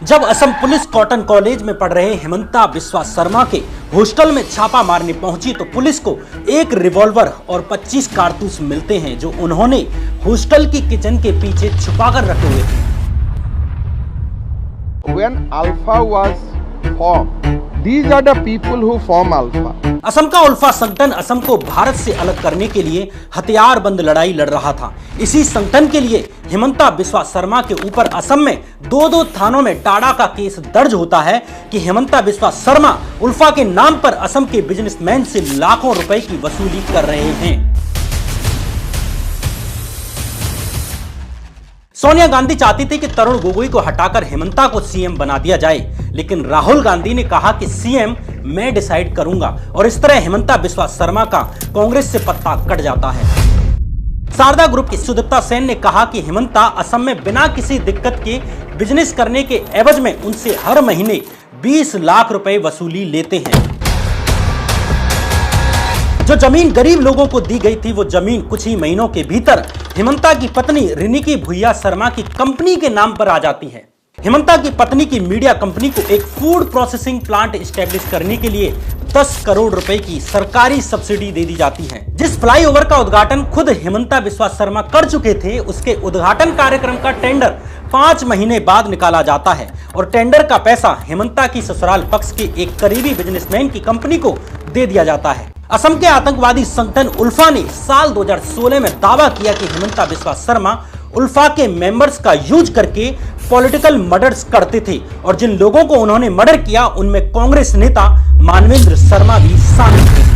जब Assam police cotton college में पढ़ रहे हेमंता बिस्वा शर्मा के हॉस्टल में छापा मारने पहुंची तो पुलिस को एक रिवॉल्वर और 25 कारतूस मिलते हैं जो उन्होंने हॉस्टल की किचन के पीछे छुपाकर रखे हुए थे। When Alpha was formed, these are the people who form Alpha. Assam का उल्फा संगठन असम को भारत से अलग करने के लिए हथियारबंद लड़ाई लड़ रहा था। इसी संगठन के लिए हेमंता बिस्वा शर्मा के ऊपर असम में दो थानों में टाड़ा का केस दर्ज होता है कि हेमंता बिस्वा शर्मा उल्फा के नाम पर असम के बिजनेसमैन से लाखों रुपए की वसूली कर रहे हैं। सोनिया गांधी चाहती थी कि तरुण गोगोई को हटाकर हेमंता को सीएम बना दिया जाए, लेकिन राहुल गांधी ने कहा कि सीएम मैं डिसाइड करूंगा और इस तरह हेमंता बिस्वा शर्मा का कांग्रेस से पत्ता कट जाता है। शारदा ग्रुप की सुदीप्ता सेन ने कहा कि हेमंता असम में बिना किसी दिक्कत के बिजनेस करने के एवज में उनसे हर महीने 20 लाख रुपए वसूली लेते हैं। जो जमीन गरीब लोगों को दी गई थी वो जमीन कुछ ही महीनों के भीतर हेमंता की पत्नी रिनिकी भुइया शर्मा की कंपनी के नाम पर आ जाती है। हेमंता की पत्नी की मीडिया कंपनी को एक फूड प्रोसेसिंग प्लांट एस्टेब्लिश करने के लिए 10 करोड़ रुपए की सरकारी सब्सिडी दे दी जाती है। जिस फ्लाईओवर का उद्घाटन खुद हेमंता बिस्वा शर्मा कर चुके थे, उसके उद्घाटन कार्यक्रम का टेंडर 5 महीने बाद निकाला जाता है और टेंडर का पैसा हेमंता की ससुराल पक्ष के एक करीबी बिजनेसमैन की कंपनी को दे दिया जाता है। असम के आतंकवादी संगठन उल्फा ने साल 2016 में दावा किया कि हेमंता बिस्वा शर्मा उल्फा के मेंबर्स का यूज करके पॉलिटिकल मर्डर्स करते थे और जिन लोगों को उन्होंने मर्डर किया उनमें कांग्रेस नेता मानवेंद्र शर्मा भी शामिल थे।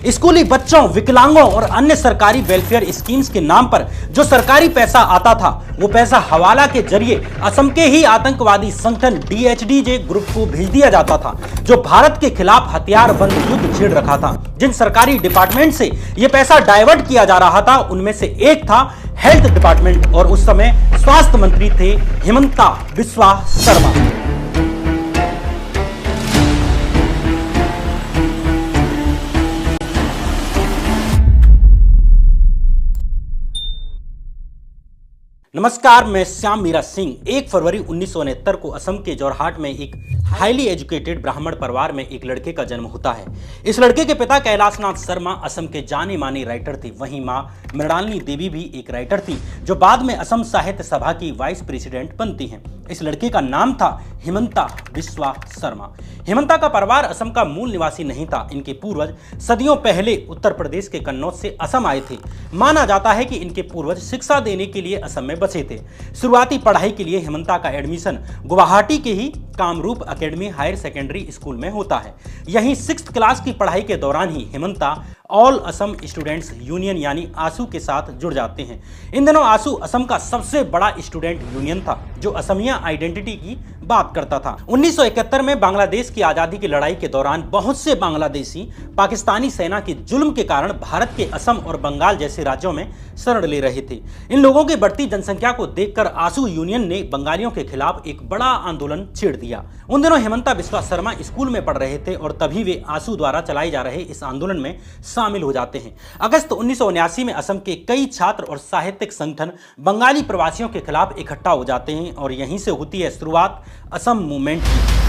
स्कूली बच्चों, विकलांगों और अन्य सरकारी वेलफेयर स्कीम्स के नाम पर जो सरकारी पैसा आता था वो पैसा हवाला के जरिए असम के ही आतंकवादी संगठन DHDJ ग्रुप को भेज दिया जाता था, जो भारत के खिलाफ हथियारबंद युद्ध छेड़ रखा था। जिन सरकारी डिपार्टमेंट से ये पैसा डाइवर्ट किया जा रहा था उनमें से एक था हेल्थ डिपार्टमेंट और उस समय स्वास्थ्य मंत्री थे हेमंता बिस्वा शर्मा। नमस्कार, मैं श्याम मीरा सिंह। 1 फरवरी 1969 को असम के जोरहाट में एक हाईली एजुकेटेड ब्राह्मण परिवार में एक लड़के का जन्म होता है। इस लड़के के पिता कैलाशनाथ शर्मा असम के जाने माने राइटर थे। वहीं मां मृणालिनी देवी भी एक राइटर थी जो बाद में असम साहित्य सभा की वाइस प्रेसिडेंट बनती हैं। इस लड़के का नाम था हेमंता बिस्वा शर्मा। हेमंता का परिवार असम का मूल निवासी नहीं था। इनके पूर्वज सदियों पहले उत्तर प्रदेश के कन्नौज से असम आए थे। माना जाता है कि इनके पूर्वज शिक्षा देने के लिए असम में बसे थे। शुरुआती पढ़ाई के लिए हेमंता का एडमिशन गुवाहाटी के ही Kamrup academy higher secondary school में होता है। यहीं 6th क्लास की पढ़ाई के दौरान ही Hemanta all Assam students union यानी आसू के साथ जुड़ जाते हैं। इन दिनों आसू असम का सबसे बड़ा स्टूडेंट यूनियन था जो असमिया आइडेंटिटी की बात करता था। 1971 में बांग्लादेश की आजादी की लड़ाई के दौरान बहुत से बांग्लादेशी पाकिस्तानी सेना के जुल्म के कारण भारत के असम और बंगाल जैसे राज्यों में शरण ले रहे थे। इन लोगों की बढ़ती जनसंख्या को देखकर आसू यूनियन ने बंगालियों के खिलाफ एक बड़ा आंदोलन छेड़ दिया। उन दिनों हेमंता बिस्वा शर्मा स्कूल में पढ़ रहे थे और तभी वे आसू द्वारा चलाए जा रहे इस आंदोलन में शामिल हो जाते हैं। अगस्त 1979 में असम के कई छात्र और साहित्यिक संगठन बंगाली प्रवासियों के खिलाफ इकट्ठा हो जाते हैं और यहीं से होती है शुरुआत असम मूवमेंट की।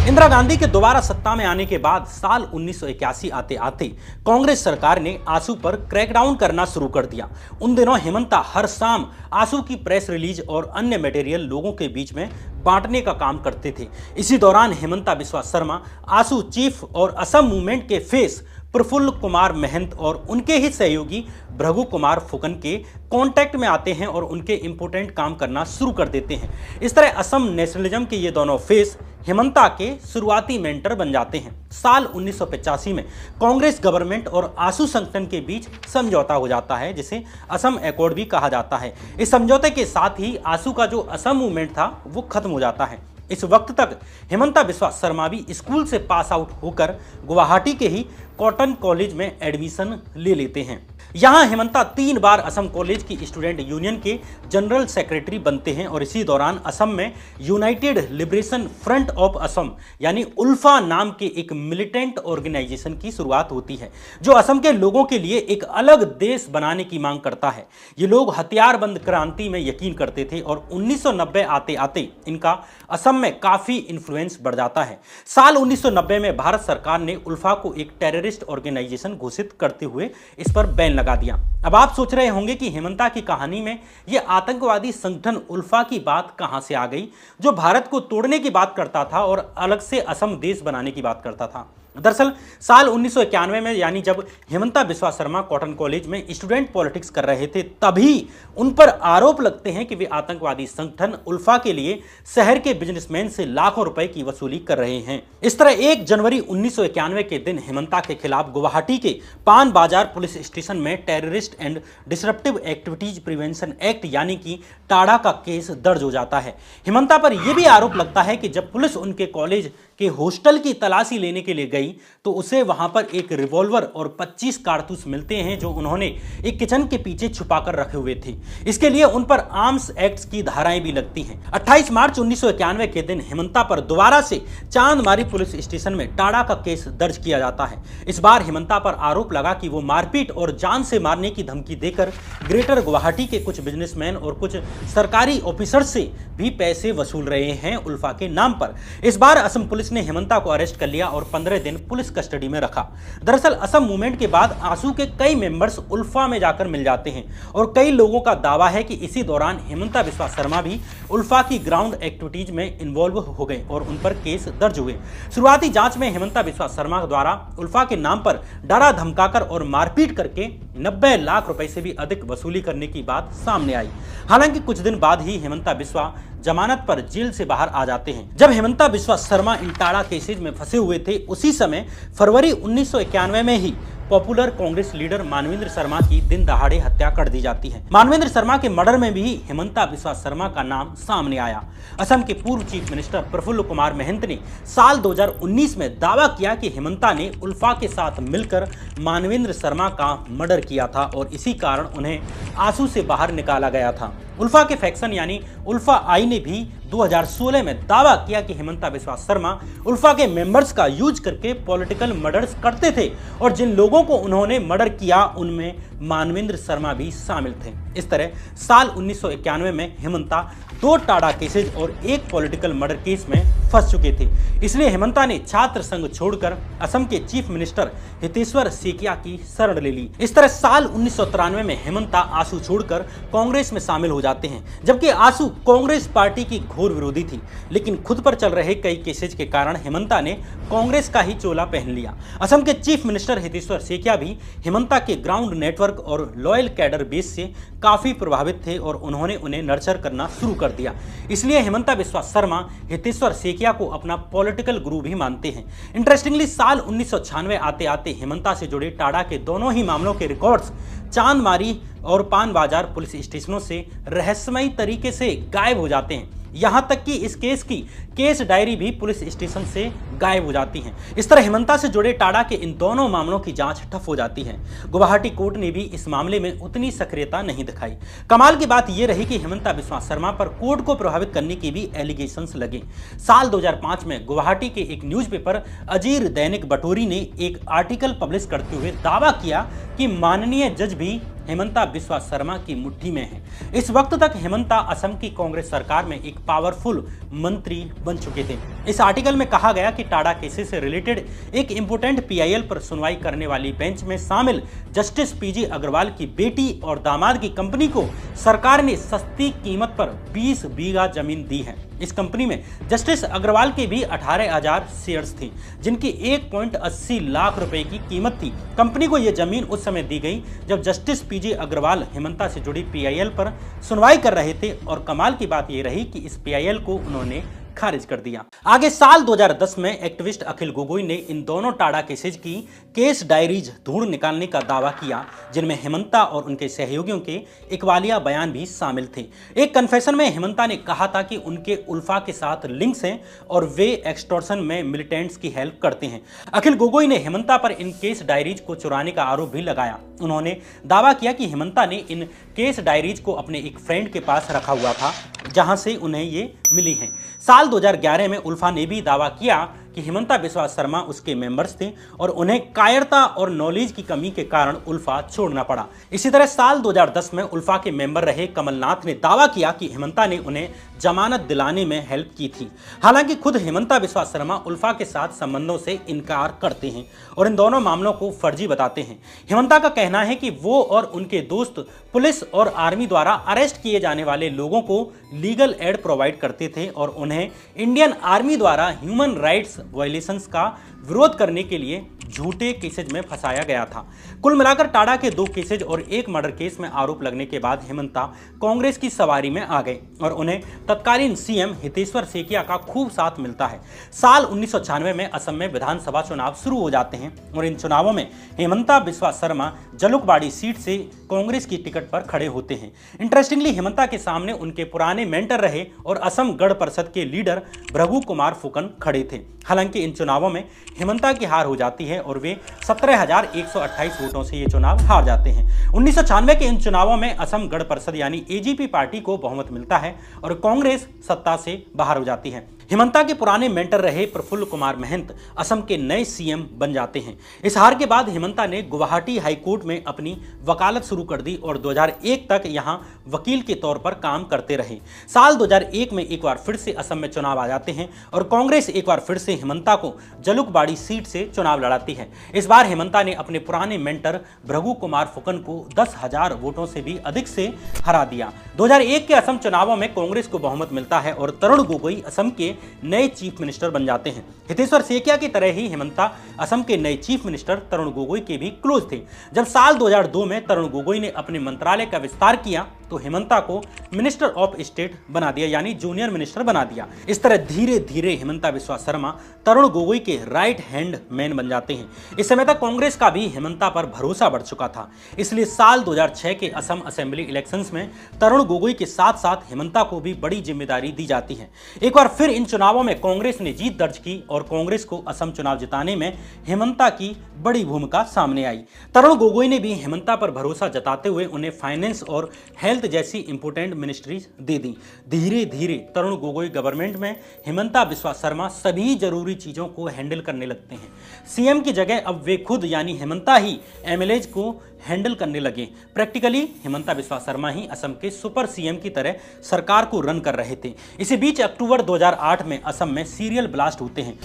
इंदिरा गांधी के दोबारा सत्ता में आने के बाद साल 1981 आते आते कांग्रेस सरकार ने आसू पर क्रैकडाउन करना शुरू कर दिया। उन दिनों हेमंता हर शाम आसू की प्रेस रिलीज और अन्य मटेरियल लोगों के बीच में बांटने का काम करते थे। इसी दौरान हेमंता बिस्वा शर्मा आसू चीफ और असम मूवमेंट के फेस प्रफुल्ल कुमार महंत और उनके ही सहयोगी भृगु कुमार फुकन के कांटेक्ट में आते हैं और उनके इंपोर्टेंट काम करना शुरू कर देते हैं। इस तरह असम नेशनलिज्म के ये दोनों फेस हेमंता के शुरुआती मेंटर बन जाते हैं। साल 1985 में कांग्रेस गवर्नमेंट और आसू संगठन के बीच समझौता हो जाता है जिसे असम एकॉर्ड भी कहा जाता है। इस समझौते के साथ ही आसू का जो असम मूवमेंट था वो खत्म हो जाता है। इस वक्त तक हेमंता बिस्वा शर्मा भी स्कूल से पास आउट होकर गुवाहाटी के ही कॉटन कॉलेज में एडमिशन ले लेते हैं। यहां हेमंता 3 बार असम कॉलेज की स्टूडेंट यूनियन के जनरल सेक्रेटरी बनते हैं और इसी दौरान असम में United liberation front of Assam यानी उल्फा नाम के एक मिलिटेंट ऑर्गेनाइजेशन की शुरुआत होती है, जो असम के लोगों के लिए एक अलग देश बनाने की मांग करता है। ये लोग हथियारबंद क्रांति में यकीन करते थे और 1990 आते आते इनका असम में काफी इंफ्लुएंस बढ़ जाता है। साल 1990 में भारत सरकार ने उल्फा को एक टेररिस्ट ऑर्गेनाइजेशन घोषित करते हुए इस पर बैन लगा दिया। अब आप सोच रहे होंगे कि हेमंता की कहानी में यह आतंकवादी संगठन उल्फा की बात कहां से आ गई, जो भारत को तोड़ने की बात करता था और अलग से असम देश बनाने की बात करता था। दरअसल साल 1991 में, यानी जब हेमंता बिस्वा शर्मा कॉटन कॉलेज में स्टूडेंट पॉलिटिक्स कर रहे थे, तभी उन पर आरोप लगते हैं कि वे आतंकवादी संगठन उल्फा के लिए शहर के बिजनेसमैन से लाखों रुपए की वसूली कर रहे हैं। इस तरह 1 जनवरी 1991 के दिन हेमंता के खिलाफ गुवाहाटी के पान बाजार पुलिस स्टेशन में terrorist and disruptive activities prevention act यानी कि टाडा का केस दर्ज हो जाता है। हेमंता पर यह भी आरोप लगता है कि जब पुलिस उनके कॉलेज के हॉस्टल की तलाशी लेने के लिए गई तो उसे वहां पर एक रिवॉल्वर और 25 कारतूस मिलते हैं, जो उन्होंने एक किचन के पीछे छुपाकर रखे हुए थे। इसके लिए उन पर आर्म्स एक्ट की धाराएं भी लगती हैं। 28 मार्च 1991 के दिन हेमंता पर दोबारा से चांदमारी पुलिस स्टेशन में टाडा का केस दर्ज किया जाता है। इस बार हेमंता पर आरोप लगा कि वो मारपीट और जान से मारने की धमकी देकर ग्रेटर गुवाहाटी के कुछ बिजनेसमैन और कुछ सरकारी ऑफिसर से भी पैसे वसूल रहे हैं उल्फा के नाम पर। इस बार असम पुलिस ने हेमंता को अरेस्ट कर लिया और 15 दिन पुलिस कस्टडी में रखा। दरअसल असम मूवमेंट के बाद आंसू के कई मेंबर्स उल्फा में जाकर मिल जाते हैं और कई लोगों का दावा है कि इसी दौरान हेमंता बिस्वा शर्मा भी उल्फा की ग्राउंड एक्टिविटीज में इन्वॉल्व हो गए और उन पर केस दर्ज हुए। शुरुआती जांच में हेमंता बिस्वा शर्मा द्वारा उल्फा के नाम पर डरा धमकाकर और मारपीट करके 90 लाख रुपए से भी अधिक वसूली करने की बात सामने आई। हालांकि कुछ दिन बाद ही हेमंता बिस्वा जमानत पर जेल से बाहर आ जाते हैं। जब हेमंता बिस्वा शर्मा इन टाडा केसेज में फंसे हुए थे, उसी समय फरवरी 1991 में ही पॉपुलर कांग्रेस लीडर मानवेंद्र शर्मा की दिन दहाड़े हत्या कर दी जाती है। मानवेंद्र शर्मा के मर्डर में भी हेमंता बिस्वा शर्मा का नाम सामने आया। असम के पूर्व चीफ मिनिस्टर प्रफुल्ल कुमार महंत ने साल 2019 में दावा किया कि हेमंता ने उल्फा के साथ मिलकर मानवेंद्र शर्मा का मर्डर किया था और इसी कारण उन्हें आंसू से बाहर निकाला गया था। उल्फा के फैक्शन यानी उल्फा आई ने भी 2016 में दावा किया कि हेमंता बिस्वा शर्मा उल्फा के मेंबर्स का यूज करके पॉलिटिकल मर्डर्स करते थे और जिन लोगों को उन्होंने मर्डर किया उनमें मानवेंद्र शर्मा भी शामिल थे। इस तरह साल 1991 में हेमंता 2 टाडा केसेज और 1 पॉलिटिकल मर्डर केस में फंस चुके थे। इसलिए हेमंता ने छात्र संघ छोड़कर असम के चीफ मिनिस्टर हितेश्वर सेकिया की शरण ले ली। इस तरह साल 1993 में हेमंता आंसू छोड़कर कांग्रेस में शामिल हो जाते हैं, जबकि आंसू कांग्रेस पार्टी की घोर विरोधी थी, लेकिन खुद पर चल रहे कई केसेज के कारण हेमंता ने कांग्रेस का ही चोला पहन लिया। असम के चीफ मिनिस्टर हितेश्वर सेकिया भी हेमंता के ग्राउंड नेटवर्क और लॉयल कैडर बेस से काफी प्रभावित थे और उन्होंने उन्हें नर्चर करना शुरू कर दिया। इसलिए हेमंता बिस्वा शर्मा हितेश्वर सेकिया को अपना पॉलिटिकल गुरु भी मानते हैं। इंटरेस्टिंगली साल 1996 आते आते हेमंता से जुड़े टाडा के दोनों ही मामलों के रिकॉर्ड्स चांदमारी और पान बाजार पुलिस स्टेशनों से रहस्यमयी तरीके से गायब हो जाते हैं। यहां तक कि इस केस की केस डायरी भी पुलिस स्टेशन से गायब हो जाती है। इस तरह हेमंता से जुड़े टाडा के इन दोनों मामलों की जांच ठप हो जाती है। गुवाहाटी कोर्ट ने भी इस मामले में उतनी सक्रियता नहीं दिखाई। कमाल की बात यह रही कि हेमंता बिस्वा शर्मा पर कोर्ट को प्रभावित करने के भी एलिगेशंस लगे। साल 2005 में गुवाहाटी के एक न्यूज़पेपर अजीर दैनिक बटोरी ने एक आर्टिकल पब्लिश करते हुए दावा किया कि माननीय जज भी हेमंता बिस्वा शर्मा की मुट्ठी में है। इस वक्त तक हेमंता असम की कांग्रेस सरकार में एक पावरफुल मंत्री बन चुके थे। इस आर्टिकल में कहा गया कि टाडा केसेस से रिलेटेड एक इंपोर्टेंट पीआईएल पर सुनवाई करने वाली बेंच में शामिल जस्टिस पीजी अग्रवाल की बेटी और दामाद की कंपनी को सरकार ने सस्ती कीमत पर 20 बीघा जमीन दी है। इस कंपनी में जस्टिस अग्रवाल के भी 18,000 शेयर्स थे, जिनकी 1.80 लाख रुपए की कीमत थी। कंपनी को यह जमीन उस समय दी गई जब जस्टिस पीजी अग्रवाल हेमंता से जुड़ी पीआईएल पर सुनवाई कर रहे थे और कमाल की बात यह रही कि इस पीआईएल को उन्होंने खारिज कर दिया। आगे साल 2010 में एक्टिविस्ट अखिल गोगोई ने इन दोनों टाडा केसेज की केस डायरीज ढूंढ निकालने का दावा किया, जिनमें हेमंता और उनके सहयोगियों के इकबालिया बयान भी शामिल थे। एक कन्फेशन में हेमंता ने कहा था कि उनके उल्फा के साथ लिंक्स हैं और वे एक्सटॉर्शन में मिलिटेंट्स की हेल्प करते हैं। अखिल गोगोई ने हेमंता पर इन केस डायरीज को चुराने का आरोप भी लगाया। उन्होंने दावा किया कि हेमंता ने इन केस डायरीज को अपने एक फ्रेंड के पास रखा हुआ था, जहां से उन्हें ये मिली हैं। साल 2011 में उल्फा ने भी दावा किया कि हेमंता बिस्वा शर्मा उसके मेंबर्स थे और उन्हें कायरता और नॉलेज की कमी के कारण उल्फा छोड़ना पड़ा। इसी तरह साल 2010 में उल्फा के मेंबर रहे कमलनाथ ने दावा किया कि हेमंता ने उन्हें जमानत दिलाने में हेल्प की थी। हालांकि खुद हेमंता बिस्वा शर्मा उल्फा के साथ संबंधों से इनकार करते हैं और इन दोनों मामलों को फर्जी बताते हैं। हेमंता का कहना है कि वो और उनके दोस्त पुलिस और आर्मी द्वारा अरेस्ट किए जाने वाले लोगों को लीगल एड प्रोवाइड करते थे और उन्हें इंडियन आर्मी द्वारा ह्यूमन राइट्स वायलेशंस का विरोध करने के लिए झूठे केसेज में फंसाया गया था। कुल मिलाकर टाडा के 2 केसेज और एक मर्डर केस में आरोप लगने के बाद हेमंता कांग्रेस की सवारी में आ गए और उन्हें तत्कालीन सीएम हितेश्वर सेकिया का खूब साथ मिलता है। साल 1996 में असम में विधानसभा चुनाव शुरू हो जाते हैं और इन चुनावों में हेमंता बिस्वा शर्मा जलुकबाड़ी सीट से कांग्रेस की टिकट पर खड़े होते हैं। इंटरेस्टिंगली हेमंता के सामने उनके पुराने मेंटर रहे और असम गण परिषद के लीडर भृगु कुमार फुकन खड़े थे। हालांकि इन चुनावों में हेमंता की हार हो जाती है और वे 17,128 वोटों से ये चुनाव हार जाते हैं। 1996 के इन चुनावों में असम गण परिषद यानी एजीपी पार्टी को बहुमत मिलता है और कांग्रेस सत्ता से बाहर हो जाती है। हेमंता के पुराने मेंटर रहे प्रफुल्ल कुमार महंत असम के नए सीएम बन जाते हैं। इस हार के बाद हेमंता ने गुवाहाटी हाईकोर्ट में अपनी वकालत शुरू कर दी और 2001 तक यहां वकील के तौर पर काम करते रहे। साल 2001 में एक बार फिर से असम में चुनाव आ जाते हैं और कांग्रेस एक बार फिर से हेमंता को जलुकबाड़ी सीट से चुनाव लड़ाती है। इस बार हेमंता ने अपने पुराने मेंटर भृगु कुमार फुकन को 10,000 वोटों से भी अधिक से हरा दिया। 2001 के असम चुनावों में कांग्रेस को बहुमत मिलता है और तरुण गोगोई असम के नए चीफ मिनिस्टर बन जाते हैं। हितेश्वर सेकिया की तरह ही हेमंता असम के नए चीफ मिनिस्टर तरुण गोगोई के भी क्लोज थे। जब साल 2002 में तरुण गोगोई ने अपने मंत्रालय का विस्तार किया तो हेमंता को मिनिस्टर ऑफ स्टेट बना दिया, यानी जूनियर मिनिस्टर बना दिया। इस तरह धीरे धीरे हेमंता बिस्वा शर्मा तरुण गोगोई के राइट हैंड मैन बन जाते हैं। इस समय तक कांग्रेस का भी हेमंता पर भरोसा बढ़ चुका था, इसलिए साल 2006 के असम असेंबली इलेक्शंस में तरुण गोगोई के साथ साथ हेमंता को भी बड़ी जिम्मेदारी दी जाती है। एक बार फिर इन चुनावों में कांग्रेस ने जीत दर्ज की और कांग्रेस को असम चुनाव जिताने में हेमंता की बड़ी भूमिका सामने आई। तरुण गोगोई ने भी हेमंता पर भरोसा जताते हुए उन्हें फाइनेंस और हेल्थ जैसी इंपोर्टेंट मिनिस्ट्रीज दे दी। धीरे धीरे तरुण गोगोई गवर्नमेंट में हेमंता बिस्वा शर्मा सभी जरूरी चीजों को हैंडल करने लगते हैं। सीएम की जगह अब वे खुद यानी हेमंता ही एमएलएज को हैंडल करने लगे। प्रैक्टिकली हेमंता बिस्वा शर्मा ही असम के सुपर सीएम की तरह सरकार को रन कर रहे थे। इसी बीच अक्टूबर 2008 में असम में सीरियल ब्लास्ट होते हैं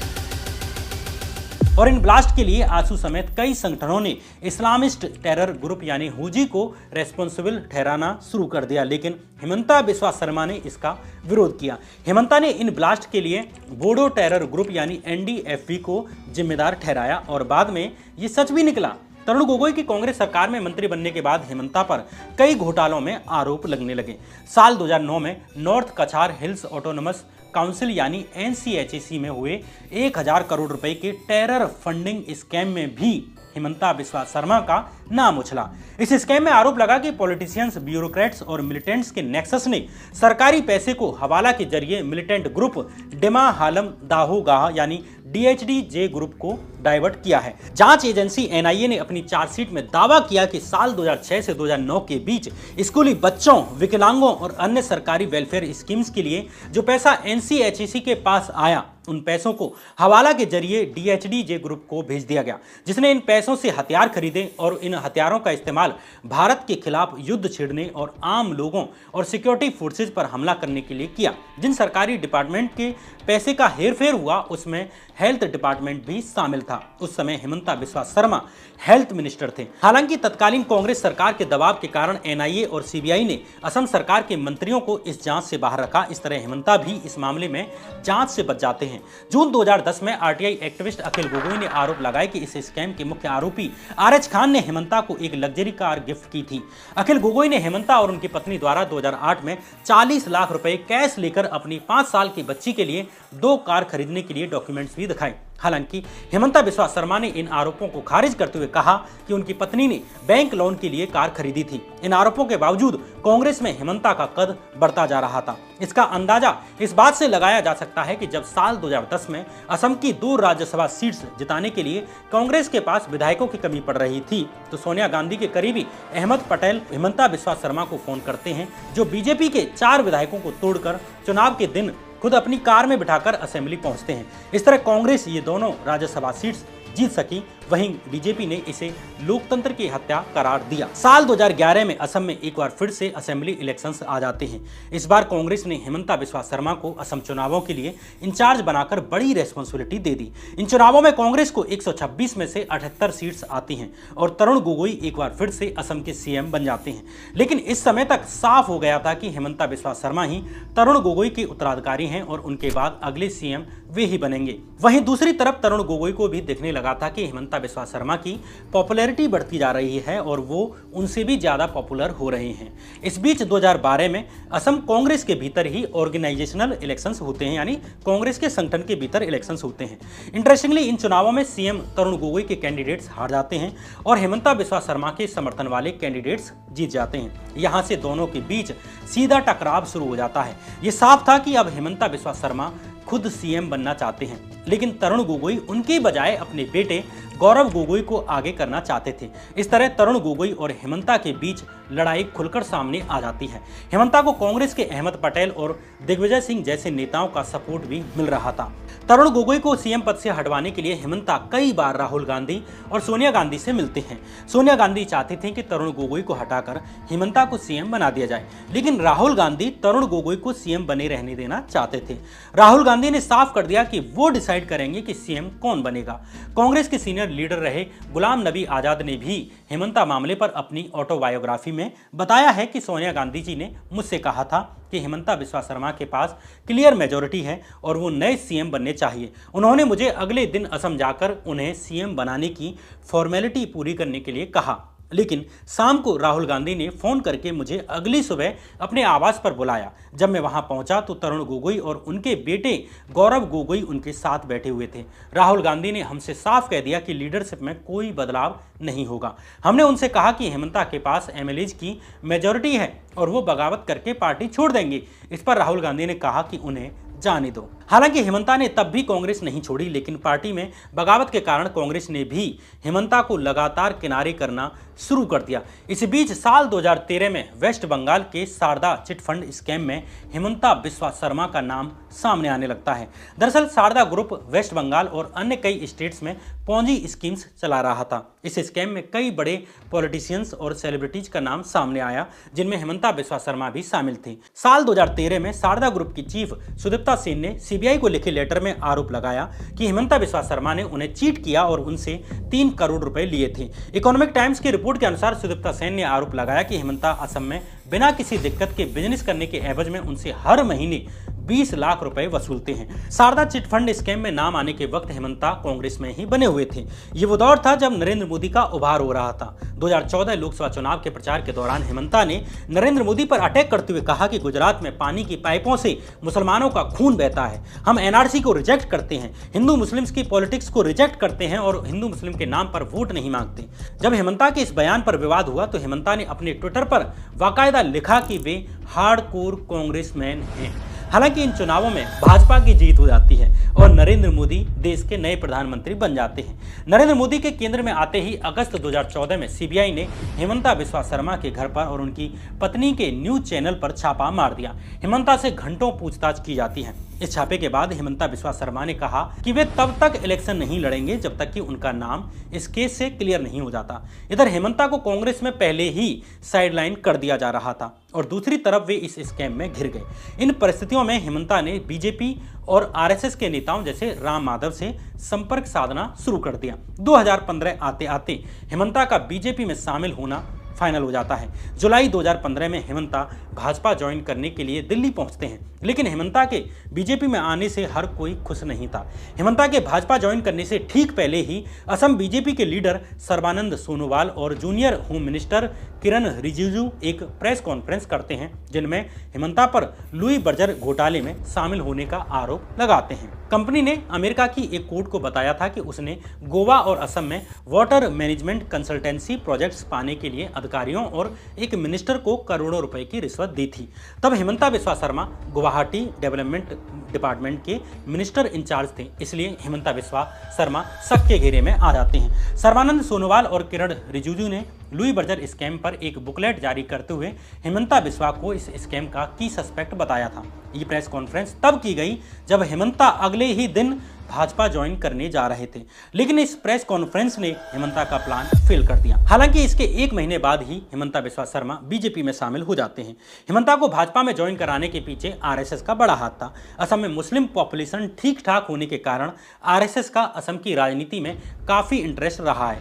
और इन ब्लास्ट के लिए आसू समेत कई संगठनों ने इस्लामिस्ट टेरर ग्रुप यानी हुजी को रेस्पॉन्सिबल ठहराना शुरू कर दिया, लेकिन हेमंता बिस्वा शर्मा ने इसका विरोध किया। हेमंता ने इन ब्लास्ट के लिए बोडो टेरर ग्रुप यानी एनडीएफबी को जिम्मेदार ठहराया और बाद में ये सच भी निकला। तरुण गोगोई की कांग्रेस सरकार में मंत्री बनने के बाद हेमंता पर कई घोटालों में आरोप लगने लगे। साल 2009 में नॉर्थ कछार हिल्स ऑटोनमस काउंसिल यानी एनसीएचसी में हुए 1,000 करोड़ रुपए के टेरर फंडिंग स्कैम में भी हेमंता बिस्वा शर्मा का नाम उछला। इस स्कैम में आरोप लगा कि पॉलिटिशियंस, ब्यूरोक्रेट्स और मिलिटेंट्स के नेक्सस ने सरकारी पैसे को हवाला के जरिए मिलिटेंट ग्रुप डिमा हालम दाहो गाह यानी डीएचडी-जे ग्रुप को डाइवर्ट किया है। जांच एजेंसी एनआईए ने अपनी चार्जशीट में दावा किया कि साल 2006 से 2009 के बीच स्कूली बच्चों, विकलांगों और अन्य सरकारी वेलफेयर स्कीम्स के लिए जो पैसा एनसीएचसी के पास आया, उन पैसों को हवाला के जरिए डीएचडी-जे ग्रुप को भेज दिया गया, जिसने इन पैसों से हथियार खरीदे और इन हथियारों का इस्तेमाल भारत के खिलाफ युद्ध छेड़ने और आम लोगों और सिक्योरिटी फोर्सेज पर हमला करने के लिए किया। जिन सरकारी डिपार्टमेंट के पैसे का हेरफेर हुआ उसमें हेल्थ डिपार्टमेंट भी शामिल था। था। उस समय हेमंता बिस्वा शर्मा हेल्थ मिनिस्टर थे। हालांकि तत्कालीन कांग्रेस सरकार के दबाव के कारण एनआईए और सीबीआई ने असम सरकार के मंत्रियों को इस जांच से बाहर रखा। इस तरह हेमंता भी इस मामले में जांच से बच जाते हैं। जून 2010 में आरटीआई एक्टिविस्ट अखिल गोगोई ने आरोप लगाया कि इस स्कैम के मुख्य आरोपी आरएच खान ने हेमंता को एक लग्जरी कार गिफ्ट की थी। अखिल गोगोई ने हेमंता और उनकी पत्नी द्वारा 2008 में 40 लाख रुपए कैश लेकर अपनी 5 साल की बच्ची के लिए 2 कार खरीदने के लिए डॉक्यूमेंट्स भी दिखाए। हालांकि हेमंता बिस्वा शर्मा ने इन आरोपों को खारिज करते हुए कहा कि उनकी पत्नी ने बैंक लोन के लिए कार खरीदी थी। इन आरोपों के बावजूद कांग्रेस में हेमंता का कद बढ़ता जा रहा था। इसका अंदाजा इस बात से लगाया जा सकता है कि जब साल 2010 में असम की 2 राज्यसभा सीट्स जिताने के लिए कांग्रेस के पास विधायकों की कमी पड़ रही थी, तो सोनिया गांधी के करीबी अहमद पटेल हेमंता बिस्वा शर्मा को फोन करते हैं, जो बीजेपी के 4 विधायकों को तोड़कर चुनाव के दिन खुद अपनी कार में बिठाकर असेंबली पहुंचते हैं। इस तरह कांग्रेस ये दोनों राज्यसभा सीट्स जीत सकी। वहीं बीजेपी ने इसे लोकतंत्र की हत्या करार दिया। साल 2011 में असम में एक बार फिर से असेंबली इलेक्शंस आ जाते हैं। इस बार कांग्रेस ने हेमंता बिस्वा शर्मा को असम चुनावों के लिए इंचार्ज बनाकर बड़ी रेस्पॉन्सिबिलिटी दे दी। इन चुनावों में कांग्रेस को 126 में से 78 सीट्स आती हैं और तरुण गोगोई एक बार फिर से असम के सीएम बन जाते हैं। लेकिन इस समय तक साफ हो गया था कि हेमंता बिस्वा शर्मा ही तरुण गोगोई के उत्तराधिकारी हैं और उनके बाद अगले सीएम वे ही बनेंगे। वहीं दूसरी तरफ तरुण गोगोई को भी दिखने लगा था कि हेमंता बिस्वा शर्मा की पॉपुलैरिटी बढ़ती जा रही है और वो उनसे भी ज्यादा पॉपुलर हो रहे हैं। इस बीच 2012 में असम कांग्रेस के भीतर ही ऑर्गेनाइजेशनल इलेक्शंस होते हैं, यानी कांग्रेस के संगठन के भीतर इलेक्शंस होते हैं। इंटरेस्टिंगली इन चुनावों में सीएम तरुण गोगोई के कैंडिडेट्स हार जाते हैं और हेमंता बिस्वा शर्मा के समर्थन वाले कैंडिडेट्स जीत जाते हैं। यहां से दोनों के बीच सीधा टकराव शुरू हो जाता है। ये साफ था कि अब हेमंता बिस्वा शर्मा खुद सीएम बनना चाहते हैं, लेकिन तरुण गोगोई उनके बजाय अपने बेटे गौरव गोगोई को आगे करना चाहते थे। इस तरह तरुण गोगोई और हेमंता के बीच लड़ाई खुलकर सामने आ जाती है। हेमंता को कांग्रेस के अहमद पटेल और दिग्विजय सिंह जैसे नेताओं का सपोर्ट भी मिल रहा था। तरुण गोगोई को सीएम पद से हटवाने के लिए हेमंता कई बार राहुल गांधी और सोनिया गांधी से मिलते हैं। सोनिया गांधी चाहती थी कि तरुण गोगोई को हटाकर हेमंता को सीएम बना दिया जाए, लेकिन राहुल गांधी तरुण गोगोई को सीएम बने रहने देना चाहते थे। राहुल गांधी ने साफ कर दिया कि वो डिसाइड करेंगे कि सीएम कौन बनेगा। कांग्रेस के सीनियर लीडर रहे गुलाम नबी आजाद ने भी हेमंता मामले पर अपनी ऑटोबायोग्राफी में बताया है कि सोनिया गांधी जी ने मुझसे कहा था कि हेमंता बिस्वा शर्मा के पास क्लियर मेजोरिटी है और वो नए सीएम बनने चाहिए। उन्होंने मुझे अगले दिन असम जाकर उन्हें सीएम बनाने की फॉर्मेलिटी पूरी करने के लिए कहा, लेकिन शाम को राहुल गांधी ने फोन करके मुझे अगली सुबह अपने आवास पर बुलाया। जब मैं वहां पहुंचा तो तरुण गोगोई और उनके बेटे गौरव गोगोई उनके साथ बैठे हुए थे। राहुल गांधी ने हमसे साफ कह दिया कि लीडरशिप में कोई बदलाव नहीं होगा। हमने उनसे कहा कि हेमंता के पास एमएलएज की मेजॉरिटी है और वो बगावत करके पार्टी छोड़ देंगे। इस पर राहुल गांधी ने कहा कि उन्हें जाने दो। हालांकि हेमंता ने तब भी कांग्रेस नहीं छोड़ी, लेकिन पार्टी में बगावत के कारण कांग्रेस ने भी हेमंता को लगातार किनारे करना शुरू कर दिया। इस बीच साल 2013 में वेस्ट बंगाल के शारदा चिटफंड स्कैम में हेमंता बिस्वा शर्मा का नाम सामने आने लगता है। दरअसल शारदा ग्रुप वेस्ट बंगाल और अन्य कई स्टेट्स में पॉन्जी स्कीम्स चला रहा था। इस स्कैम में कई बड़े पॉलिटिशियंस और सेलिब्रिटीज का नाम सामने आया, जिनमें हेमंता बिस्वा शर्मा भी शामिल थे। साल 2013 में शारदा ग्रुप की चीफ सुदीप्ता सेन ने सीबीआई को लिखे लेटर में आरोप लगाया कि हेमंता बिस्वा शर्मा ने उन्हें चीट किया और उनसे 3 करोड़ रुपए लिए थे। इकोनॉमिक टाइम्स की रिपोर्ट के अनुसार सुदीप्ता सेन ने आरोप लगाया कि हेमंता असम में बिना किसी दिक्कत के बिजनेस करने के एवज में उनसे हर महीने 20 लाख रुपए वसूलते हैं। शारदा चिटफंड स्कैम में नाम आने के वक्त हेमंता कांग्रेस में ही बने हुए थे। ये वो दौर था जब नरेंद्र मोदी का उभार हो रहा था। 2014 लोकसभा चुनाव के प्रचार के दौरान हेमंता ने नरेंद्र मोदी पर अटैक करते हुए कहा कि गुजरात में पानी की पाइपों से मुसलमानों का खून बहता है, हम एनआरसी को रिजेक्ट करते हैं, हिंदू मुस्लिम्स की पॉलिटिक्स को रिजेक्ट करते हैं और हिंदू मुस्लिम के नाम पर वोट नहीं मांगते। जब हेमंता के इस बयान पर विवाद हुआ तो हेमंता ने अपने ट्विटर पर बाकायदा लिखा कि वे हार्डकोर कांग्रेसमैन हैं। हालांकि इन चुनावों में भाजपा की जीत हो जाती है और नरेंद्र मोदी देश के नए प्रधानमंत्री बन जाते हैं। नरेंद्र मोदी के केंद्र में आते ही अगस्त 2014 में सीबीआई ने हेमंता बिस्वा शर्मा के घर पर और उनकी पत्नी के न्यूज चैनल पर छापा मार दिया। हेमंता से घंटों पूछताछ की जाती है। इस छापे के बाद हेमंता बिस्वा शर्मा ने कहा कि वे तब तक इलेक्शन नहीं लड़ेंगे जब तक कि उनका नाम इस केस से क्लियर नहीं हो जाता। इधर हेमंता को कांग्रेस में पहले ही साइडलाइन कर दिया जा रहा था और दूसरी तरफ वे इस स्कैम में घिर गए। इन परिस्थितियों में हेमंता ने बीजेपी और आरएसएस के नेताओं जैसे राम माधव से संपर्क साधना शुरू कर दिया। 2015 आते आते हेमंता का बीजेपी में शामिल होना फाइनल हो जाता है। जुलाई 2015 में हेमंता भाजपा ज्वाइन करने के लिए दिल्ली पहुंचते हैं, लेकिन हेमंता के बीजेपी में आने से हर कोई खुश नहीं था। हेमंता के भाजपा ज्वाइन करने से ठीक पहले ही असम बीजेपी के लीडर सर्बानंद सोनोवाल और जूनियर होम मिनिस्टर किरण रिजिजू एक प्रेस कॉन्फ्रेंस करते हैं, जिनमें हेमंता पर लुई बर्जर घोटाले में शामिल होने का आरोप लगाते हैं। कंपनी ने अमेरिका की एक कोर्ट को बताया था कि उसने गोवा और असम में वाटर मैनेजमेंट कंसल्टेंसी प्रोजेक्ट्स पाने के लिए अधिकारियों और एक मिनिस्टर को करोड़ों रुपए की रिश्वत दी थी। तब हेमंता बिस्वा शर्मा गुवाहाटी डेवलपमेंट डिपार्टमेंट के मिनिस्टर इंचार्ज थे, इसलिए हेमंता बिस्वा शर्मा शक के घेरे में आ जाते हैं। सर्बानंद सोनोवाल और किरण रिजिजू ने लुई बर्जर स्कैम पर एक बुकलेट जारी करते हुए हेमंता बिस्वा को इस स्कैम का की सस्पेक्ट बताया था। ये प्रेस कॉन्फ्रेंस तब की गई जब हेमंता अगले ही दिन भाजपा ज्वाइन करने जा रहे थे, लेकिन इस प्रेस कॉन्फ्रेंस ने हेमंता का प्लान फेल कर दिया। हालांकि इसके एक महीने बाद ही हेमंता बिस्वा शर्मा बीजेपी में शामिल हो जाते हैं। हेमंता को भाजपा में ज्वाइन कराने के पीछे आरएसएस का बड़ा हाथ था। असम में मुस्लिम पॉपुलेशन ठीक ठाक होने के कारण आरएसएस का असम की राजनीति में काफी इंटरेस्ट रहा है,